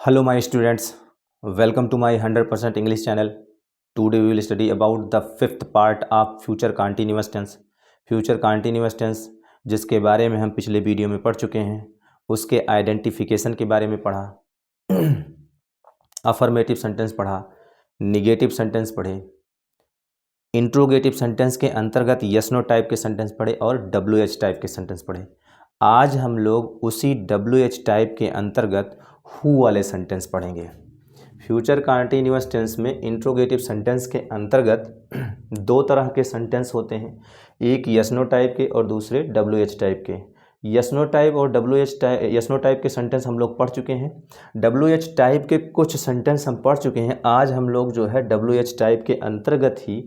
Hello, my students. Welcome to my 100% English channel. Today we will study about the fifth part of future continuous tense. Future continuous tense जिसके बारे में हम पिछले video में पढ़ चुके हैं, उसके आइडेंटिफिकेशन के बारे में पढ़ा, अफर्मेटिव सेंटेंस पढ़ा, निगेटिव सेंटेंस पढ़े, इंट्रोगेटिव सेंटेंस के अंतर्गत यस नो टाइप के सेंटेंस पढ़े और डब्ल्यू एच टाइप के सेंटेंस पढ़े। आज हम लोग उसी डब्ल्यू एच टाइप के अंतर्गत हु वाले सेंटेंस पढ़ेंगे। फ्यूचर कंटीन्यूअस टेंस में इंट्रोगेटिव सेंटेंस के अंतर्गत दो तरह के सेंटेंस होते हैं, एक यस नो टाइप के और दूसरे डब्ल्यू एच टाइप के। यस नो टाइप और यस नो टाइप के सेंटेंस हम लोग पढ़ चुके हैं। डब्ल्यू एच टाइप के कुछ सेंटेंस हम पढ़ चुके हैं। आज हम लोग जो है डब्ल्यू एच टाइप के अंतर्गत ही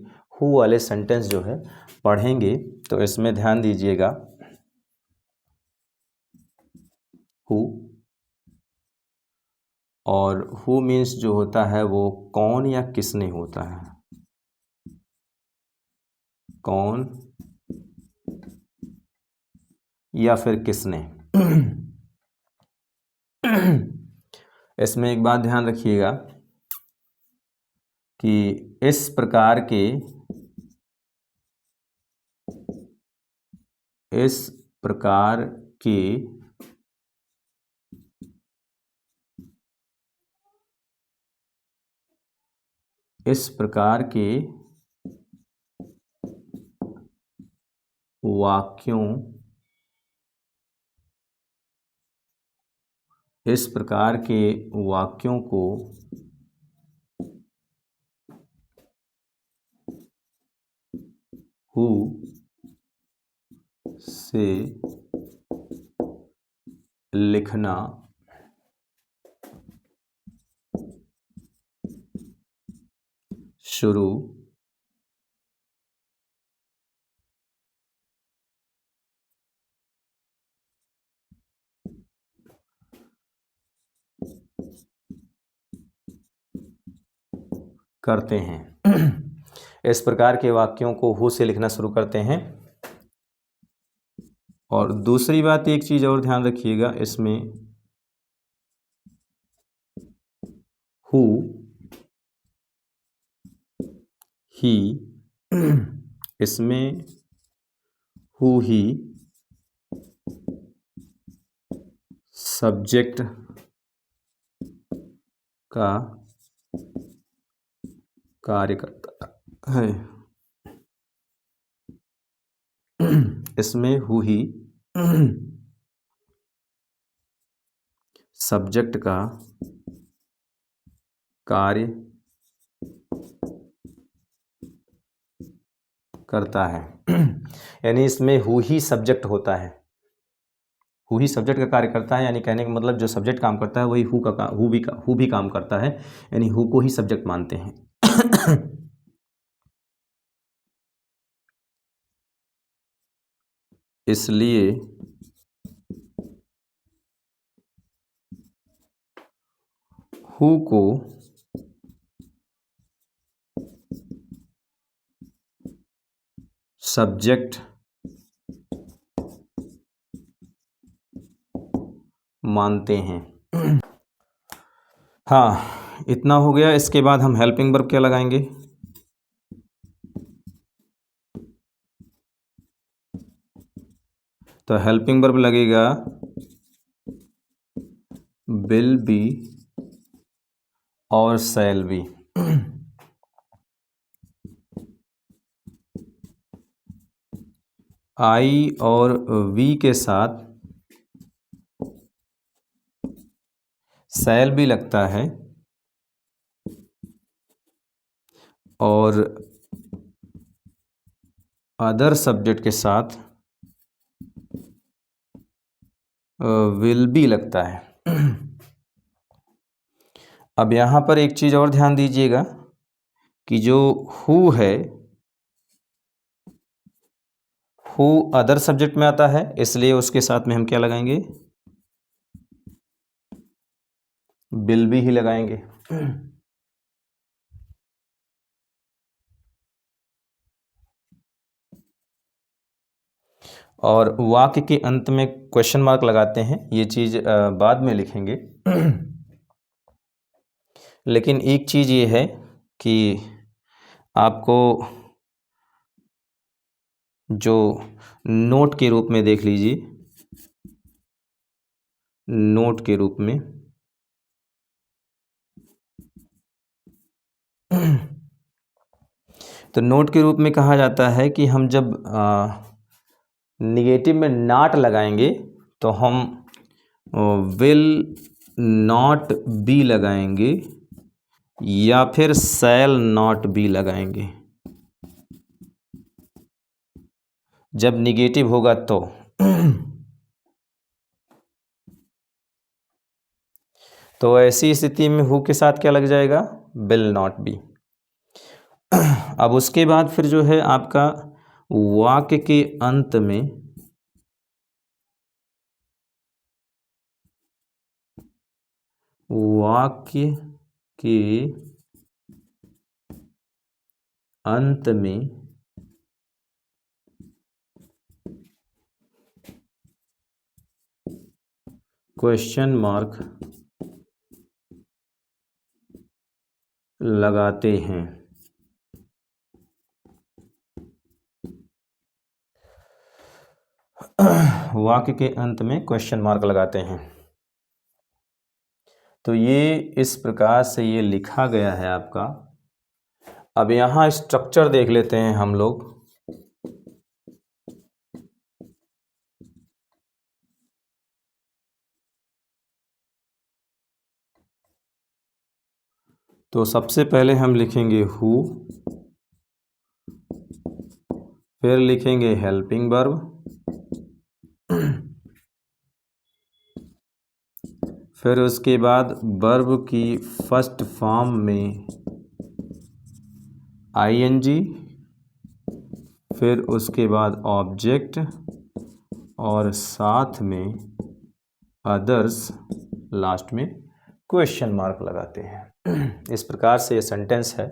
हु वाले सेंटेंस जो है पढ़ेंगे। तो इसमें ध्यान दीजिएगा, हु और हु मीन्स जो होता है वो कौन या किसने होता है, कौन या फिर किसने। इसमें एक बात ध्यान रखिएगा कि इस प्रकार के वाक्यों को हु से लिखना शुरू करते हैं। इस प्रकार के वाक्यों को हु से लिखना शुरू करते हैं। और दूसरी बात, एक चीज और ध्यान रखिएगा, इसमें हु ही, इसमें हु ही सब्जेक्ट का कार्य करता है। इसमें हु ही सब्जेक्ट का कार्य करता है। यानी इसमें हु ही सब्जेक्ट होता है, हु ही सब्जेक्ट का कार्य करता है। यानी कहने का मतलब जो सब्जेक्ट काम करता है वही हु भी काम करता है, यानी हु को ही सब्जेक्ट मानते हैं। इसलिए हु को सब्जेक्ट मानते हैं। हाँ, इतना हो गया। इसके बाद हम हेल्पिंग वर्ब क्या लगाएंगे? तो हेल्पिंग वर्ब लगेगा विल बी और शैल बी। आई और वी के साथ शैल भी लगता है और अदर सब्जेक्ट के साथ विल भी लगता है। अब यहाँ पर एक चीज़ और ध्यान दीजिएगा कि जो हु है, हु अदर सब्जेक्ट में आता है, इसलिए उसके साथ में हम क्या लगाएंगे? विल भी ही लगाएंगे। और वाक्य के अंत में क्वेश्चन मार्क लगाते हैं, ये चीज़ बाद में लिखेंगे। लेकिन एक चीज़ ये है कि आपको जो नोट के रूप में देख लीजिए, नोट के रूप में तो नोट के रूप में कहा जाता है कि हम जब निगेटिव में नॉट लगाएंगे तो हम विल नॉट बी लगाएंगे या फिर शैल नॉट बी लगाएंगे। जब निगेटिव होगा तो ऐसी स्थिति में हु के साथ क्या लग जाएगा, विल नॉट बी। अब उसके बाद फिर जो है आपका वाक्य के अंत में क्वेश्चन मार्क लगाते हैं। वाक्य के अंत में क्वेश्चन मार्क लगाते हैं। तो ये इस प्रकार से ये लिखा गया है आपका। अब यहाँ स्ट्रक्चर देख लेते हैं हम लोग। तो सबसे पहले हम लिखेंगे हु, फिर लिखेंगे हेल्पिंग वर्ब, फिर उसके बाद वर्ब की फर्स्ट फॉर्म में आईएनजी, फिर उसके बाद ऑब्जेक्ट और साथ में अदर्स, लास्ट में क्वेश्चन मार्क लगाते हैं। इस प्रकार से ये सेंटेंस है।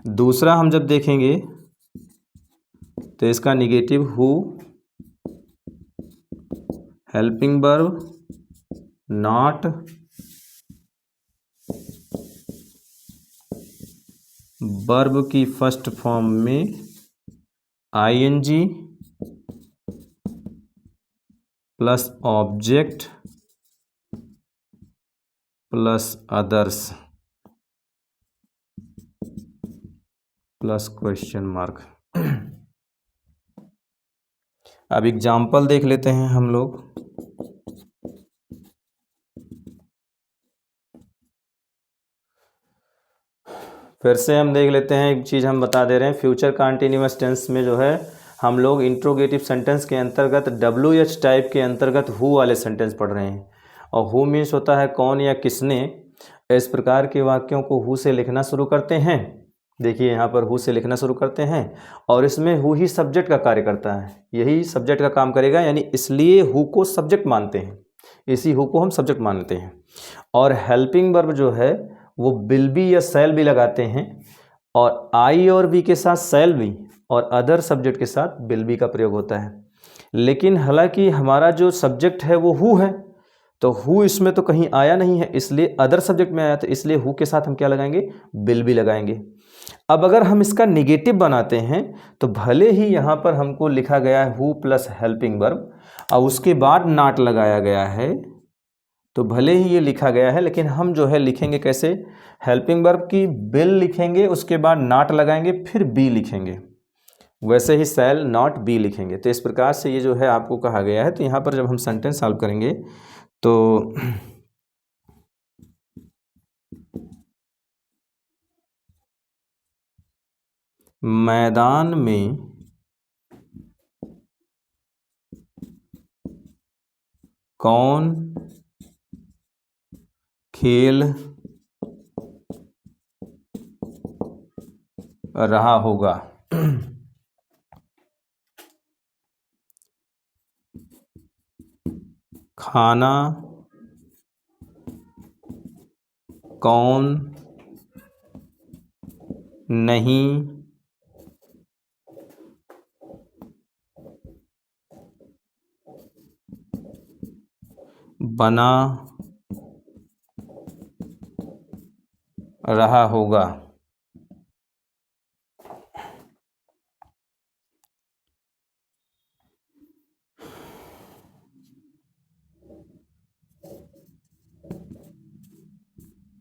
दूसरा हम जब देखेंगे तो इसका निगेटिव हु, हेल्पिंग वर्ब, नॉट, वर्ब की फर्स्ट फॉर्म में ING plus object plus others plus question mark. अब एग्जाम्पल देख लेते हैं हम लोग। फिर से हम देख लेते हैं, एक चीज़ हम बता दे रहे हैं, फ्यूचर कंटीन्यूअस टेंस में जो है हम लोग इंट्रोगेटिव सेंटेंस के अंतर्गत WH टाइप के अंतर्गत हु वाले सेंटेंस पढ़ रहे हैं। और हु मीन्स होता है कौन या किसने। इस प्रकार के वाक्यों को हु से लिखना शुरू करते हैं। देखिए यहाँ पर हु से लिखना शुरू करते हैं और इसमें हु ही सब्जेक्ट का कार्य करता है, यही सब्जेक्ट का काम करेगा, यानी इसलिए हु को सब्जेक्ट मानते हैं, इसी हु को हम सब्जेक्ट मानते हैं। और हेल्पिंग वर्ब जो है वो विल बी या शैल बी लगाते हैं, और आई और बी के साथ शैल बी और अदर सब्जेक्ट के साथ विल बी का प्रयोग होता है। लेकिन हालांकि हमारा जो सब्जेक्ट है वो हु है, तो हु इसमें तो कहीं आया नहीं है, इसलिए अदर सब्जेक्ट में आया, तो इसलिए हु के साथ हम क्या लगाएंगे, विल बी लगाएंगे। अब अगर हम इसका निगेटिव बनाते हैं तो भले ही यहाँ पर हमको लिखा गया है हु प्लस हेल्पिंग वर्ब और उसके बाद नॉट लगाया गया है, तो भले ही ये लिखा गया है, लेकिन हम जो है लिखेंगे कैसे, हेल्पिंग वर्ब की विल लिखेंगे, उसके बाद नॉट लगाएंगे, फिर बी लिखेंगे, वैसे ही शैल नॉट बी लिखेंगे। तो इस प्रकार से ये जो है आपको कहा गया है। तो यहाँ पर जब हम सेंटेंस सॉल्व करेंगे तो मैदान में कौन खेल रहा होगा, खाना कौन नहीं बना रहा होगा।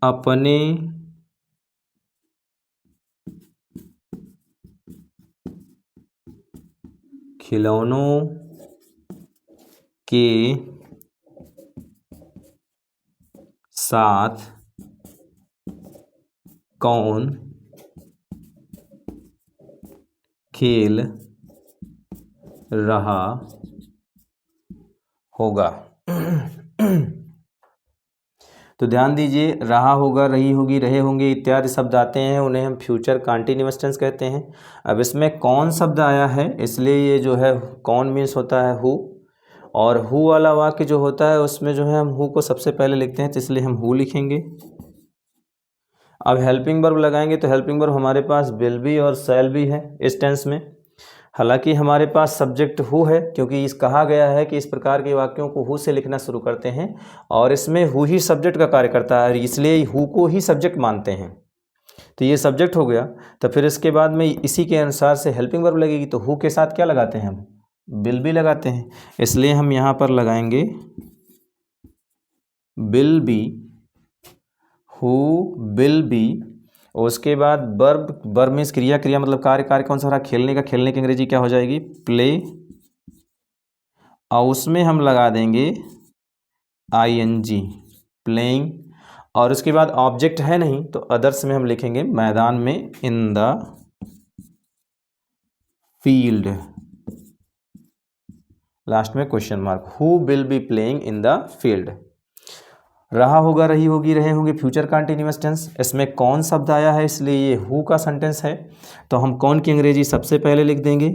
अपने खिलौनों के साथ कौन खेल रहा होगा। तो ध्यान दीजिए, रहा होगा, रही होगी, रहे होंगे इत्यादि शब्द आते हैं, उन्हें हम फ्यूचर कंटीन्यूअस टेंस कहते हैं। अब इसमें कौन शब्द आया है, इसलिए ये जो है कौन मीन्स होता है हु, और हु वाला वाक्य जो होता है उसमें जो है हम हु को सबसे पहले लिखते हैं, तो इसलिए हम हु लिखेंगे। अब हेल्पिंग वर्ब लगाएंगे तो हेल्पिंग वर्ब हमारे पास विल बी और शैल बी है इस टेंस में। हालांकि हमारे पास सब्जेक्ट हु है, क्योंकि इस कहा गया है कि इस प्रकार के वाक्यों को हु से लिखना शुरू करते हैं, और इसमें हु ही सब्जेक्ट का कार्य करता है, इसलिए हु को ही सब्जेक्ट मानते हैं। तो ये सब्जेक्ट हो गया। तो फिर इसके बाद में इसी के अनुसार से हेल्पिंग वर्ब लगेगी, तो हु के साथ क्या लगाते हैं हम, विल बी लगाते हैं, इसलिए हम यहाँ पर लगाएंगे will be, who will be. और उसके बाद वर्ब, वर्ब मीन्स क्रिया, क्रिया मतलब कार्य, कार्य कौन सा रहा, खेलने का, खेलने की अंग्रेजी क्या हो जाएगी, प्ले, और उसमें हम लगा देंगे ING, प्लेइंग। और उसके बाद ऑब्जेक्ट है नहीं तो अदर्स में हम लिखेंगे मैदान में, इन द फील्ड, लास्ट में question mark, who will be playing in the field. रहा होगा, रही होगी, रहे होंगे फ्यूचर कंटीन्यूअस टेंस। इसमें कौन शब्द आया है इसलिए ये हु का सेंटेंस है, तो हम कौन की अंग्रेजी सबसे पहले लिख देंगे,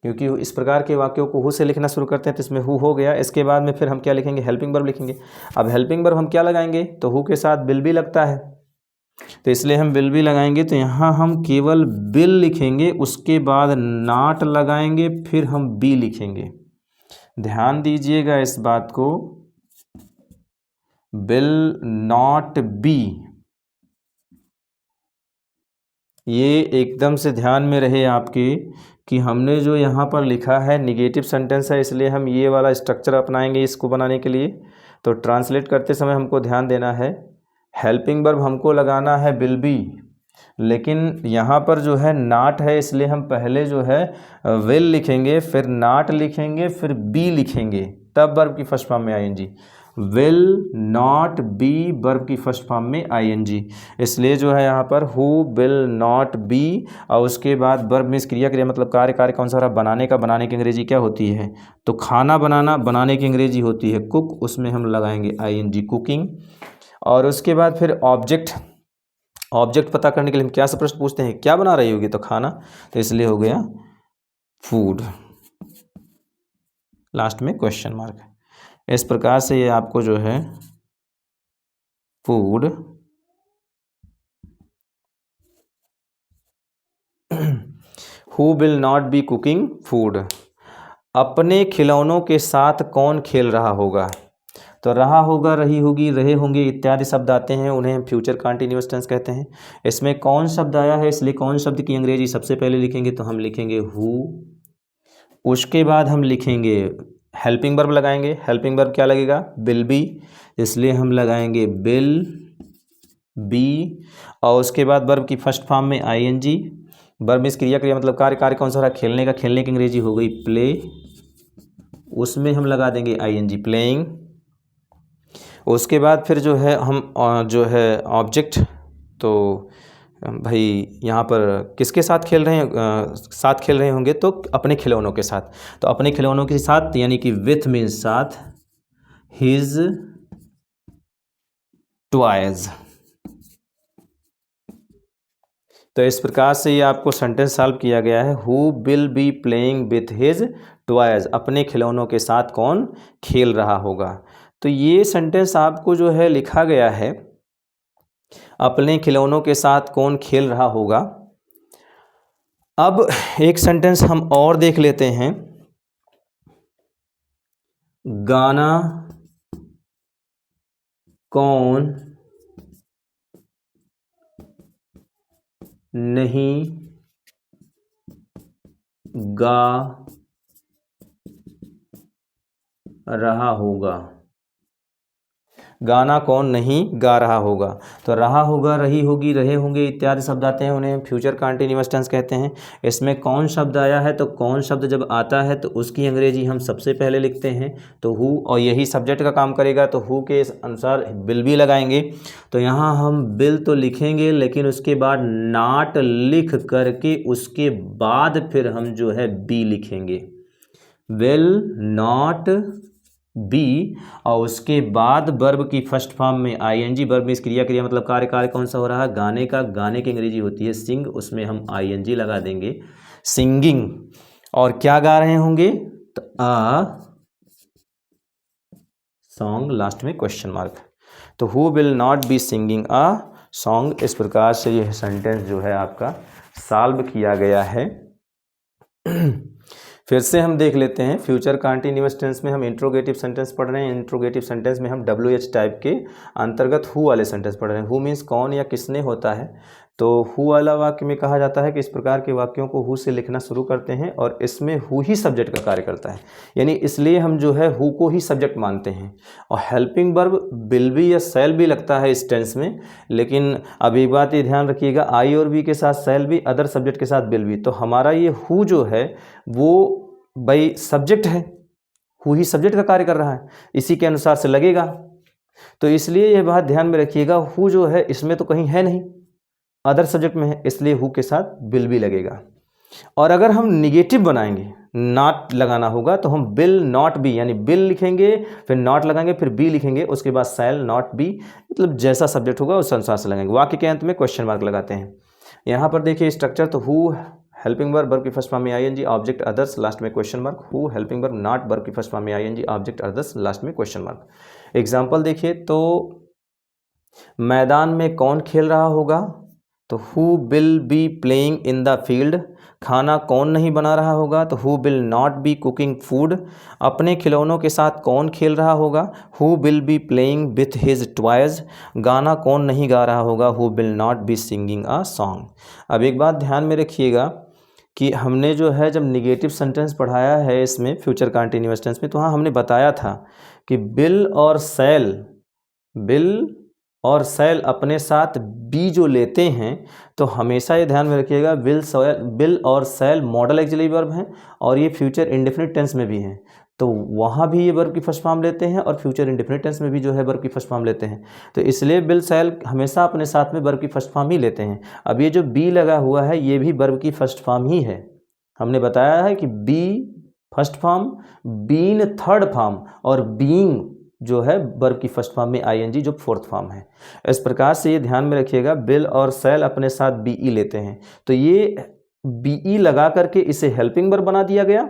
क्योंकि इस प्रकार के वाक्यों को हु से लिखना शुरू करते हैं, तो इसमें हु हो गया। इसके बाद में फिर हम क्या लिखेंगे, हेल्पिंग वर्ब लिखेंगे। अब हेल्पिंग वर्ब हम क्या लगाएंगे, तो हु के साथ विल बी लगता है, तो इसलिए हम विल बी लगाएंगे। तो यहाँ हम केवल विल लिखेंगे, उसके बाद नॉट लगाएंगे, फिर हम बी लिखेंगे। ध्यान दीजिएगा इस बात को, विल नॉट बी, ये एकदम से ध्यान में रहे आपके कि हमने जो यहाँ पर लिखा है निगेटिव सेंटेंस है, इसलिए हम ये वाला स्ट्रक्चर अपनाएंगे इसको बनाने के लिए। तो ट्रांसलेट करते समय हमको ध्यान देना है, हेल्पिंग वर्ब हमको लगाना है विल बी, लेकिन यहाँ पर जो है नॉट है, इसलिए हम पहले जो है विल लिखेंगे, फिर नॉट लिखेंगे, फिर बी लिखेंगे, तब वर्ब की फर्स्ट फॉर्म में ING। Will not be verb की फर्स्ट फॉर्म में ING, इसलिए जो है यहाँ पर हु विल नॉट बी, और उसके बाद वर्ब मीन्स क्रिया, क्रिया मतलब कार्य, कार्य कौन सा रहा, बनाने का, बनाने की अंग्रेजी क्या होती है, तो खाना बनाना, बनाने की अंग्रेजी होती है कुक, उसमें हम लगाएंगे ING, कुकिंग। और उसके बाद फिर ऑब्जेक्ट, ऑब्जेक्ट पता करने के लिए हम क्या से प्रश्न पूछते हैं, क्या बना रही होगी, तो खाना, तो इसलिए हो गया फूड, लास्ट में क्वेश्चन मार्क। इस प्रकार से ये आपको जो है food, who will not be cooking food. अपने खिलौनों के साथ कौन खेल रहा होगा, तो रहा होगा, रही होगी, रहे होंगे इत्यादि शब्द आते हैं, उन्हें हम फ्यूचर कंटीन्यूअस टेंस कहते हैं। इसमें कौन शब्द आया है, इसलिए कौन शब्द की अंग्रेजी सबसे पहले लिखेंगे, तो हम लिखेंगे हु। उसके बाद हम लिखेंगे हेल्पिंग वर्ब लगाएंगे, हेल्पिंग वर्ब क्या लगेगा, विल बी, इसलिए हम लगाएंगे विल बी। और उसके बाद वर्ब की फर्स्ट फॉर्म में ING, वर्ब मीन्स क्रिया, क्रिया मतलब कार्य, कार्य कौन सा रहा, खेलने का, खेलने की अंग्रेजी हो गई प्ले, उसमें हम लगा देंगे ING, प्लेइंग। उसके बाद फिर जो है हम जो है ऑब्जेक्ट, तो भाई यहाँ पर किसके साथ खेल रहे हैं, साथ खेल रहे होंगे, तो अपने खिलौनों के साथ, तो अपने खिलौनों के साथ यानी कि विथ मीन्स साथ, हिज टॉयज। तो इस प्रकार से ये आपको सेंटेंस सॉल्व किया गया है, who will be playing with his toys, अपने खिलौनों के साथ कौन खेल रहा होगा। तो ये सेंटेंस आपको जो है लिखा गया है, अपने खिलौनों के साथ कौन खेल रहा होगा। अब एक सेंटेंस हम और देख लेते हैं, गाना कौन नहीं गा रहा होगा। गाना कौन नहीं गा रहा होगा। तो रहा होगा, रही होगी, रहे होंगे इत्यादि शब्द आते हैं, उन्हें फ्यूचर कंटीन्यूअस टेंस कहते हैं। इसमें कौन शब्द आया है, तो कौन शब्द जब आता है तो उसकी अंग्रेजी हम सबसे पहले लिखते हैं तो हु, और यही सब्जेक्ट का काम करेगा तो हु के अनुसार विल भी लगाएंगे। तो यहाँ हम विल तो लिखेंगे लेकिन उसके बाद नॉट लिख करके उसके बाद फिर हम जो है बी लिखेंगे, विल नॉट बी, और उसके बाद वर्ब की फर्स्ट फॉर्म में आईएनजी, वर्ब में इस क्रिया मतलब कार्य कौन सा हो रहा है, गाने का। गाने की अंग्रेजी होती है सिंग, उसमें हम आईएनजी लगा देंगे, सिंगिंग। और क्या गा रहे होंगे, तो आ सॉन्ग, लास्ट में क्वेश्चन मार्क। तो who will not be singing a song. इस प्रकार से यह सेंटेंस जो है आपका सॉल्व किया गया है। फिर से हम देख लेते हैं, फ्यूचर कंटीन्यूअस टेंस में हम इंट्रोगेटिव सेंटेंस पढ़ रहे हैं। इंट्रोगेटिव सेंटेंस में हम WH टाइप के अंतर्गत हु वाले सेंटेंस पढ़ रहे हैं। हु मीन्स कौन या किसने होता है। तो हु वाला वाक्य में कहा जाता है कि इस प्रकार के वाक्यों को हु से लिखना शुरू करते हैं और इसमें हु ही सब्जेक्ट का कार्य करता है, यानी इसलिए हम जो है हु को ही सब्जेक्ट मानते हैं। और हेल्पिंग वर्ब विल बी या शैल भी लगता है इस टेंस में, लेकिन अब एक बात ये ध्यान रखिएगा, आई और बी के साथ शैल भी, अदर सब्जेक्ट के साथ विल भी। तो हमारा ये हु जो है वो भाई सब्जेक्ट है, हु ही सब्जेक्ट का कार्य कर रहा है, इसी के अनुसार से लगेगा। तो इसलिए यह बात ध्यान में रखिएगा, हु जो है इसमें तो कहीं है नहीं, अदर सब्जेक्ट में है, इसलिए हु के साथ विल भी लगेगा। और अगर हम निगेटिव बनाएंगे, नॉट लगाना होगा, तो हम विल नॉट बी, यानी विल लिखेंगे फिर नॉट लगाएंगे फिर बी लिखेंगे, उसके बाद शैल नॉट बी, मतलब जैसा सब्जेक्ट होगा उस अनुसार से लगेंगे। वाक्य के अंत में क्वेश्चन मार्क लगाते हैं। यहाँ पर देखिए स्ट्रक्चर, तो हु हेल्पिंग वर्ब, वर्ब की फर्स्ट फॉर्म में आईएनजी, ऑब्जेक्ट अदर्स, लास्ट में question mark. Who helping verb not, verb की फर्स्ट फॉर्म में आईएनजी, ऑब्जेक्ट अदर्स, लास्ट में क्वेश्चन मार्क। एग्जांपल देखिए, तो मैदान में कौन खेल रहा होगा, तो who will be playing in the field. खाना कौन नहीं बना रहा होगा, तो who will not be cooking food. अपने खिलौनों के साथ कौन खेल रहा होगा, who will be playing with his toys. गाना कौन नहीं गा रहा होगा, who will not be singing a song. अब एक बात ध्यान में रखिएगा कि हमने जो है जब निगेटिव सेंटेंस पढ़ाया है इसमें फ्यूचर कंटीन्यूअस टेंस में, तो हाँ हमने बताया था कि विल और शैल अपने साथ बी जो लेते हैं, तो हमेशा ये ध्यान में रखिएगा, विल और शैल मॉडल ऑक्सिलरी वर्ब हैं और ये फ्यूचर इंडेफिनिट टेंस में भी हैं। तो वहाँ भी ये वर्ब की फर्स्ट फॉर्म लेते हैं और फ्यूचर इंडेफिनिट टेंस में भी जो है वर्ब की फर्स्ट फॉर्म लेते हैं। तो इसलिए विल शैल हमेशा अपने साथ में वर्ब की फर्स्ट फॉर्म ही लेते हैं। अब ये जो बी लगा हुआ है ये भी वर्ब की फर्स्ट फॉर्म ही है। हमने बताया है कि be first form, been third form और बीइंग जो है वर्ब की फर्स्ट फॉर्म में आईएनजी जो फोर्थ फॉर्म है। इस प्रकार से ये ध्यान में रखिएगा, विल और शैल अपने साथ बीई लेते हैं, तो ये बीई लगा करके इसे हेल्पिंग वर्ब बना दिया गया,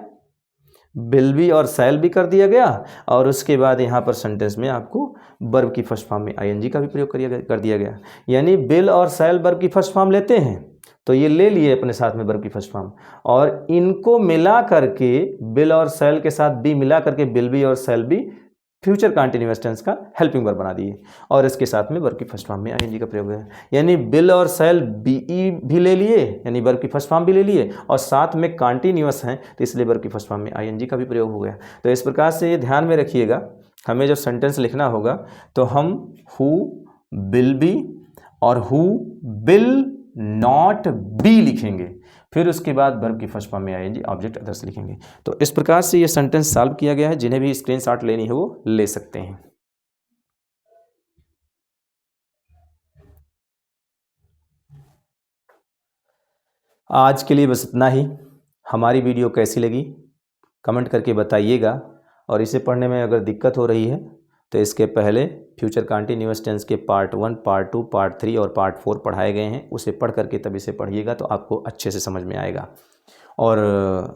विल भी और शैल भी कर दिया गया, और उसके बाद यहाँ पर सेंटेंस में आपको वर्ब की फर्स्ट फॉर्म में आईएनजी का भी प्रयोग कर दिया गया। यानी विल और शैल वर्ब की फर्स्ट फॉर्म लेते हैं, तो ये ले लिए अपने साथ में वर्ब की फर्स्ट फॉर्म, और इनको मिला करके विल और शैल के साथ बी मिला करके विल बी और shall be future continuous tense का हेल्पिंग वर्ब बना दिए, और इसके साथ में वर्ब की फर्स्ट फॉर्म में आईएनजी का प्रयोग है। यानी विल और शैल बीई भी ले लिए, यानी वर्ब की फर्स्ट फॉर्म भी ले लिए, और साथ में कंटीन्यूअस हैं तो इसलिए वर्ब की फर्स्ट फॉर्म में आईएनजी का भी प्रयोग हो गया। तो इस प्रकार से ये ध्यान में रखिएगा, हमें जब सेंटेंस लिखना होगा तो हम हु विल बी और हु विल नॉट बी लिखेंगे, फिर उसके बाद वर्ब की फर्स्ट फॉर्म में आएंगे, ऑब्जेक्ट अदर्स लिखेंगे। तो इस प्रकार से ये सेंटेंस सॉल्व किया गया है। जिन्हें भी स्क्रीनशॉट लेनी है वो ले सकते हैं। आज के लिए बस इतना ही। हमारी वीडियो कैसी लगी कमेंट करके बताइएगा, और इसे पढ़ने में अगर दिक्कत हो रही है तो इसके पहले फ्यूचर कंटीन्यूअस टेंस के पार्ट 1, पार्ट 2, पार्ट 3 और पार्ट 4 पढ़ाए गए हैं, उसे पढ़ करके तब इसे पढ़िएगा तो आपको अच्छे से समझ में आएगा। और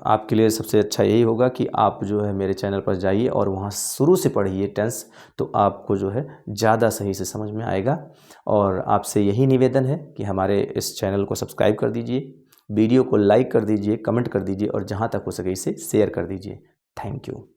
आपके लिए सबसे अच्छा यही होगा कि आप जो है मेरे चैनल पर जाइए और वहाँ शुरू से पढ़िए टेंस, तो आपको जो है ज़्यादा सही से समझ में आएगा। और आपसे यही निवेदन है कि हमारे इस चैनल को सब्सक्राइब कर दीजिए, वीडियो को लाइक कर दीजिए, कमेंट कर दीजिए, और जहाँ तक हो सके इसे शेयर कर दीजिए। Thank you.